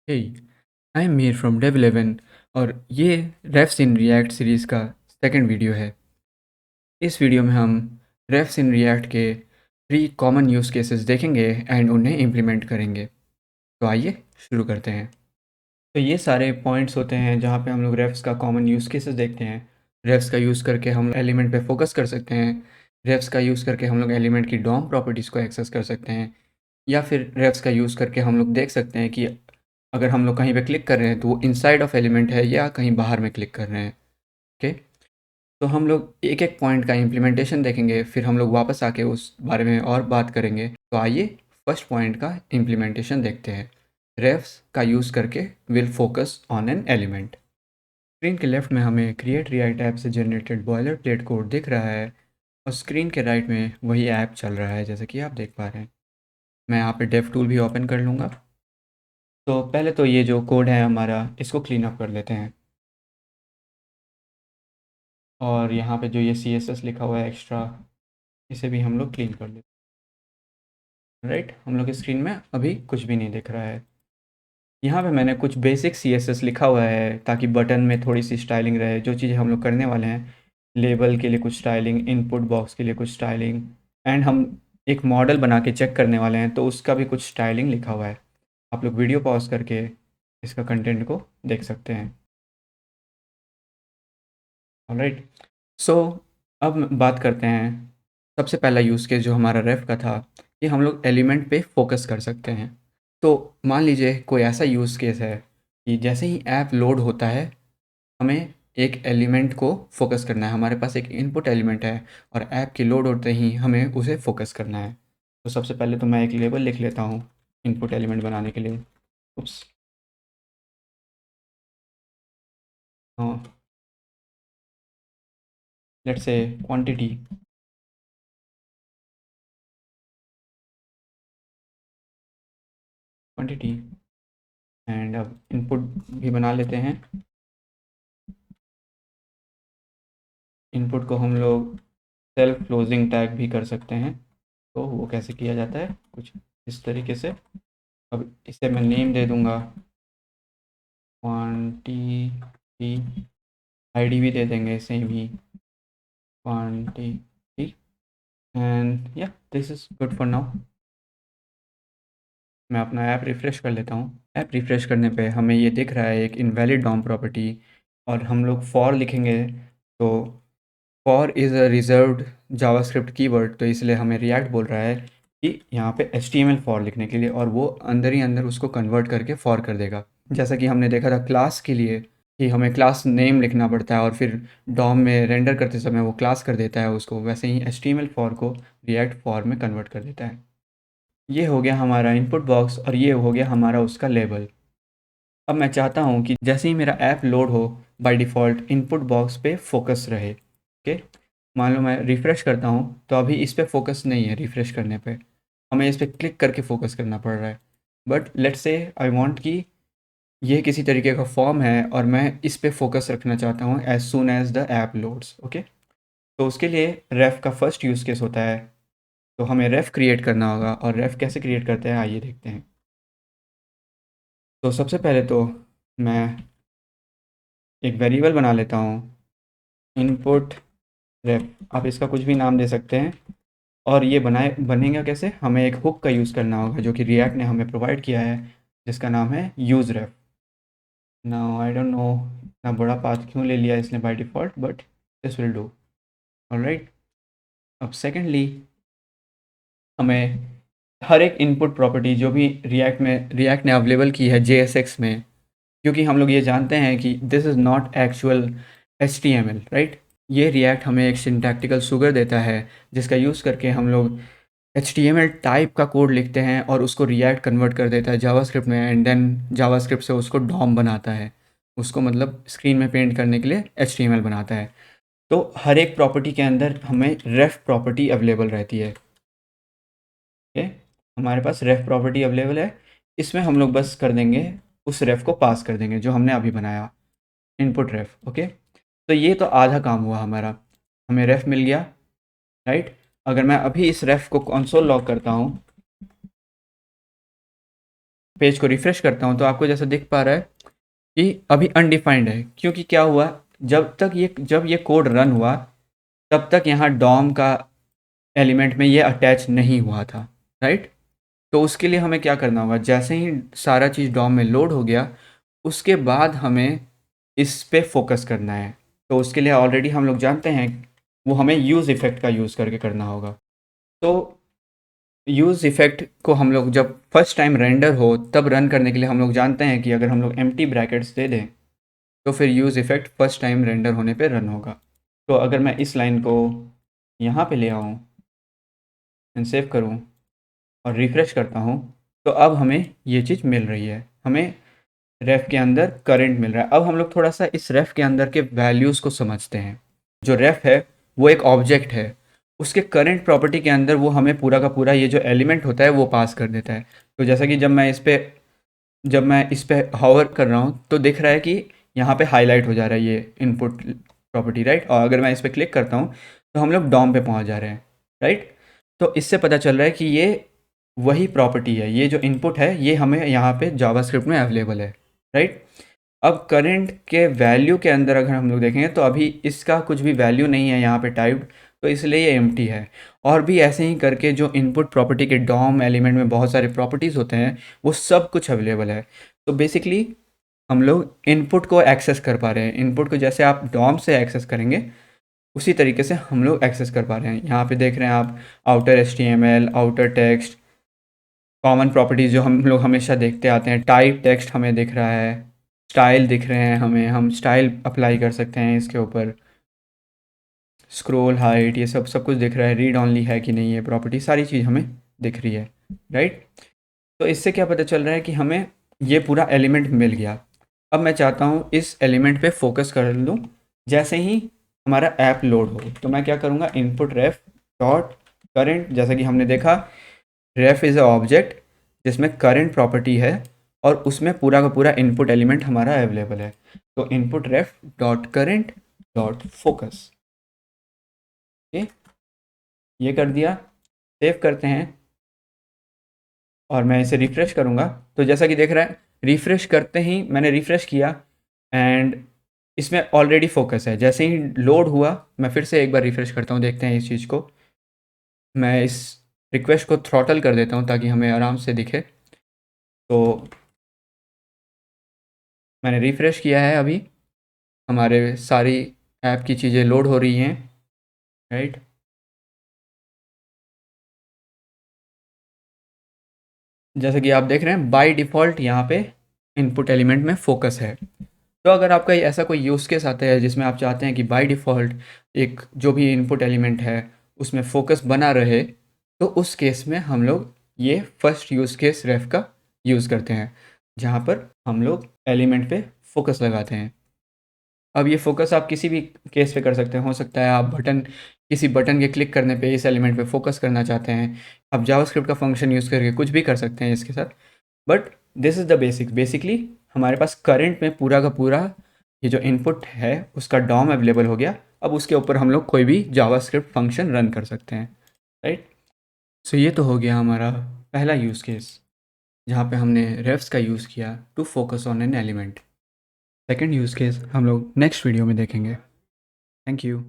Hey, I am Mir from Dev 11 और ये refs in React series का सेकंड वीडियो है। इस वीडियो में हम refs in React के 3 कॉमन यूज़ केसेस देखेंगे एंड उन्हें इम्प्लीमेंट करेंगे। तो आइए शुरू करते हैं। तो ये सारे पॉइंट्स होते हैं जहाँ पे हम लोग refs का कॉमन यूज़ केसेस देखते हैं। refs का यूज़ करके हम एलिमेंट पे फोकस कर सकते हैं। refs का यूज़ करके हम लोग एलिमेंट की डॉम प्रॉपर्टीज़ को एक्सेस कर सकते हैं, या फिर refs का यूज़ करके हम लोग देख सकते हैं कि अगर हम लोग कहीं पे क्लिक कर रहे हैं तो वो इनसाइड ऑफ एलिमेंट है या कहीं बाहर में क्लिक कर रहे हैं। ओके, तो हम लोग एक एक पॉइंट का इम्प्लीमेंटेशन देखेंगे, फिर हम लोग वापस आके उस बारे में और बात करेंगे। तो आइए फर्स्ट पॉइंट का इम्प्लीमेंटेशन देखते हैं। रेफ्स का यूज़ करके will focus on an element. Screen के लेफ्ट में हमें क्रिएट रिएक्ट ऐप से जनरेटेड बॉयलर प्लेट कोड दिख रहा है, और स्क्रीन के राइट में वही ऐप चल रहा है जैसे कि आप देख पा रहे हैं। मैं यहाँ पे डेव टूल भी ओपन कर लूँगा। तो पहले तो ये जो कोड है हमारा, इसको क्लीन अप कर लेते हैं। और यहाँ पे जो ये CSS लिखा हुआ है एक्स्ट्रा, इसे भी हम लोग क्लीन कर लेते हैं। राइट, हम लोग की स्क्रीन में अभी कुछ भी नहीं दिख रहा है। यहाँ पे मैंने कुछ बेसिक CSS लिखा हुआ है ताकि बटन में थोड़ी सी स्टाइलिंग रहे। जो चीज़ें हम लोग करने वाले हैं, लेबल के लिए कुछ स्टाइलिंग, इनपुट बॉक्स के लिए कुछ स्टाइलिंग, एंड हम एक मॉडल बना के चेक करने वाले हैं तो उसका भी कुछ स्टाइलिंग लिखा हुआ है। आप लोग वीडियो पॉज करके इसका कंटेंट को देख सकते हैं। ऑलराइट, सो अब बात करते हैं। सबसे पहला यूज़ केस जो हमारा रेफ का था, कि हम लोग एलिमेंट पे फोकस कर सकते हैं। तो मान लीजिए कोई ऐसा यूज़ केस है कि जैसे ही ऐप लोड होता है, हमें एक एलिमेंट को फोकस करना है। हमारे पास एक इनपुट एलिमेंट है और ऐप की लोड होते ही हमें उसे फोकस करना है। तो सबसे पहले तो मैं एक लेबल लिख लेता हूँ इनपुट एलिमेंट बनाने के लिए। उप्स, हाँ, let's say quantity. Quantity, and अब इनपुट भी बना लेते हैं। इनपुट को हम लोग सेल्फ क्लोजिंग टैग भी कर सकते हैं। तो वो कैसे किया जाता है, कुछ इस तरीके से। अब इसे मैं नेम दे दूंगा क्वांटिटी, आईडी भी दे देंगे इसे भी क्वांटिटी, एंड या this is good for now. मैं अपना ऐप रिफ़्रेश कर लेता हूँ। ऐप रिफ़्रेश करने पे हमें ये दिख रहा है एक इनवैलिड डॉम प्रॉपर्टी, और हम लोग फॉर लिखेंगे तो for is a reserved JavaScript keyword, तो इसलिए हमें रिएक्ट बोल रहा है कि यहाँ पे HTML फॉर लिखने के लिए, और वो अंदर ही अंदर उसको कन्वर्ट करके फॉर कर देगा। जैसा कि हमने देखा था क्लास के लिए कि हमें क्लास नेम लिखना पड़ता है और फिर डॉम में रेंडर करते समय वो क्लास कर देता है उसको, वैसे ही HTML फॉर को रिएक्ट फॉर में कन्वर्ट कर देता है। ये हो गया हमारा इनपुट बॉक्स और ये हो गया हमारा उसका लेबल। अब मैं चाहता हूँ कि जैसे ही मेरा ऐप लोड हो, बाय डिफ़ॉल्ट इनपुट बॉक्स पे फोकस रहे। ओके, मान लो मैं रिफ़्रेश करता हूँ तो अभी इस पे फोकस नहीं है। रिफ़्रेश करने पे हमें इस पे क्लिक करके फोकस करना पड़ रहा है। But let's say I want कि ये किसी तरीके का फॉर्म है और मैं इस पे फोकस रखना चाहता हूँ as soon as the app loads. Okay, तो उसके लिए रेफ का फर्स्ट यूज़ केस होता है। तो हमें रेफ क्रिएट करना होगा, और रेफ कैसे क्रिएट करते हैं आइए देखते हैं। तो सबसे पहले तो मैं एक वेरिएबल बना लेता हूँ, इनपुट रेफ। आप इसका कुछ भी नाम दे सकते हैं। और ये बनेगा कैसे, हमें एक हुक का यूज़ करना होगा जो कि रिएक्ट ने हमें प्रोवाइड किया है, जिसका नाम है use ref. Now I don't know इतना बड़ा पाथ क्यों ले लिया इसने by default, but this will do. Alright, अब सेकेंडली हमें हर एक इनपुट प्रॉपर्टी जो भी रिएक्ट ने अवेलेबल की है JSX में, क्योंकि हम लोग ये जानते हैं कि this is not actual HTML, right. ये रिएक्ट हमें एक सिंटैक्टिकल शुगर देता है जिसका यूज़ करके हम लोग HTML टाइप का कोड लिखते हैं और उसको रिएक्ट कन्वर्ट कर देता है जावास्क्रिप्ट में, एंड देन जावास्क्रिप्ट से उसको डॉम बनाता है। उसको मतलब स्क्रीन में पेंट करने के लिए HTML बनाता है। तो हर एक प्रॉपर्टी के अंदर हमें रेफ प्रॉपर्टी अवेलेबल रहती है। ओके, हमारे पास रेफ प्रॉपर्टी अवेलेबल है। इसमें हम लोग बस कर देंगे, उस रेफ को पास कर देंगे जो हमने अभी बनाया, इनपुट रेफ। ओके, तो ये तो आधा काम हुआ हमारा, हमें रेफ मिल गया, राइट। अगर मैं अभी इस रेफ को कंसोल लॉग करता हूँ पेज को रिफ्रेश करता हूँ तो आपको जैसा दिख पा रहा है कि अभी अनडिफाइंड है, क्योंकि क्या हुआ, जब ये कोड रन हुआ तब तक यहाँ डॉम का एलिमेंट में ये अटैच नहीं हुआ था, राइट। तो उसके लिए हमें क्या करना होगा, जैसे ही सारा चीज़ डॉम में लोड हो गया उसके बाद हमें इस पे फोकस करना है। तो उसके लिए ऑलरेडी हम लोग जानते हैं, वो हमें यूज़ इफ़ेक्ट का यूज़ करके करना होगा। तो यूज़ इफ़ेक्ट को हम लोग जब फर्स्ट टाइम रेंडर हो तब रन करने के लिए हम लोग जानते हैं कि अगर हम लोग एम्प्टी ब्रैकेट्स दे दें तो फिर use effect first time render होने पे रन होगा। तो अगर मैं इस लाइन को यहाँ पे ले आऊँ एंड सेव करूँ और रिफ़्रेश करता हूँ तो अब हमें ये चीज़ मिल रही है, हमें रेफ के अंदर करंट मिल रहा है। अब हम लोग थोड़ा सा इस रेफ के अंदर के वैल्यूज़ को समझते हैं। जो रेफ है वो एक ऑब्जेक्ट है, उसके करंट प्रॉपर्टी के अंदर वो हमें पूरा का पूरा ये जो एलिमेंट होता है वो पास कर देता है। तो जैसा कि जब मैं इस पे हॉवर कर रहा हूँ तो दिख रहा है कि यहाँ पे हाईलाइट हो जा रहा है ये इनपुट प्रॉपर्टी, राइट। और अगर मैं इस पर क्लिक करता हूँ तो हम लोग डॉम पे पहुँच जा रहे हैं, राइट। तो इससे पता चल रहा है कि ये वही प्रॉपर्टी है, ये जो इनपुट है ये हमें यहाँ पे जावास्क्रिप्ट में अवेलेबल है, राइट। अब करंट के वैल्यू के अंदर अगर हम लोग देखेंगे तो अभी इसका कुछ भी वैल्यू नहीं है यहाँ पे टाइप्ड, तो इसलिए ये एम्प्टी है। और भी ऐसे ही करके जो इनपुट प्रॉपर्टी के डॉम एलिमेंट में बहुत सारे प्रॉपर्टीज़ होते हैं वो सब कुछ अवेलेबल है। तो बेसिकली हम लोग इनपुट को एक्सेस कर पा रहे हैं, इनपुट को जैसे आप डॉम से एक्सेस करेंगे उसी तरीके से हम लोग एक्सेस कर पा रहे हैं। यहाँ पे देख रहे हैं आप outer HTML, outer text, common properties जो हम लोग हमेशा देखते आते हैं, टाइप टेक्स्ट हमें दिख रहा है, स्टाइल दिख रहे हैं हमें, हम स्टाइल अप्लाई कर सकते हैं इसके ऊपर, स्क्रॉल हाइट, ये सब कुछ दिख रहा है, रीड ऑनली है कि नहीं, ये प्रॉपर्टी सारी चीज़ हमें दिख रही है, राइट। तो इससे क्या पता चल रहा है कि हमें ये पूरा एलिमेंट मिल गया। अब मैं चाहता हूँ इस एलिमेंट पे फोकस कर लूँ। जैसे ही हमारा ऐप लोड हो तो मैं क्या करूँगा, इनपुट रेफ डॉट करेंट, जैसा कि हमने देखा रेफ इज़ अ ऑब्जेक्ट जिसमें करंट प्रॉपर्टी है और उसमें पूरा का पूरा इनपुट एलिमेंट हमारा अवेलेबल है। तो input ref dot current dot focus, okay, ये कर दिया। सेव करते हैं और मैं इसे रिफ़्रेश करूँगा तो जैसा कि देख रहा है, रिफ़्रेश करते ही मैंने रिफ़्रेश किया एंड इसमें ऑलरेडी फोकस है। जैसे ही लोड हुआ मैं फिर से एक बार रिफ़्रेश करता हूँ, देखते हैं इस चीज़ को। मैं इस रिक्वेस्ट को थ्रॉटल कर देता हूँ ताकि हमें आराम से दिखे। तो मैंने रिफ़्रेश किया है, अभी हमारे सारी ऐप की चीज़ें लोड हो रही हैं, राइट। जैसे कि आप देख रहे हैं बाय डिफ़ॉल्ट यहाँ पे इनपुट एलिमेंट में फोकस है। तो अगर आपका ऐसा कोई यूज़ केस आता है जिसमें आप चाहते हैं कि बाय डिफ़ॉल्ट एक जो भी इनपुट एलिमेंट है उसमें फोकस बना रहे, तो उस केस में हम लोग ये फर्स्ट यूज़ केस रेफ का यूज़ करते हैं, जहाँ पर हम लोग एलिमेंट पे फोकस लगाते हैं। अब ये फोकस आप किसी भी केस पे कर सकते हैं, हो सकता है आप किसी बटन के क्लिक करने पे इस एलिमेंट पे फोकस करना चाहते हैं, आप जावास्क्रिप्ट का फंक्शन यूज़ करके कुछ भी कर सकते हैं इसके साथ। But this is the basically हमारे पास करंट में पूरा का पूरा ये जो इनपुट है उसका डॉम अवेलेबल हो गया। अब उसके ऊपर हम लोग कोई भी जावास्क्रिप्ट फंक्शन रन कर सकते हैं, राइट। सो ये तो हो गया हमारा पहला यूज़ केस जहाँ पे हमने रेफ्स का यूज़ किया to focus on an element. Second use case हम लोग नेक्स्ट वीडियो में देखेंगे। Thank you.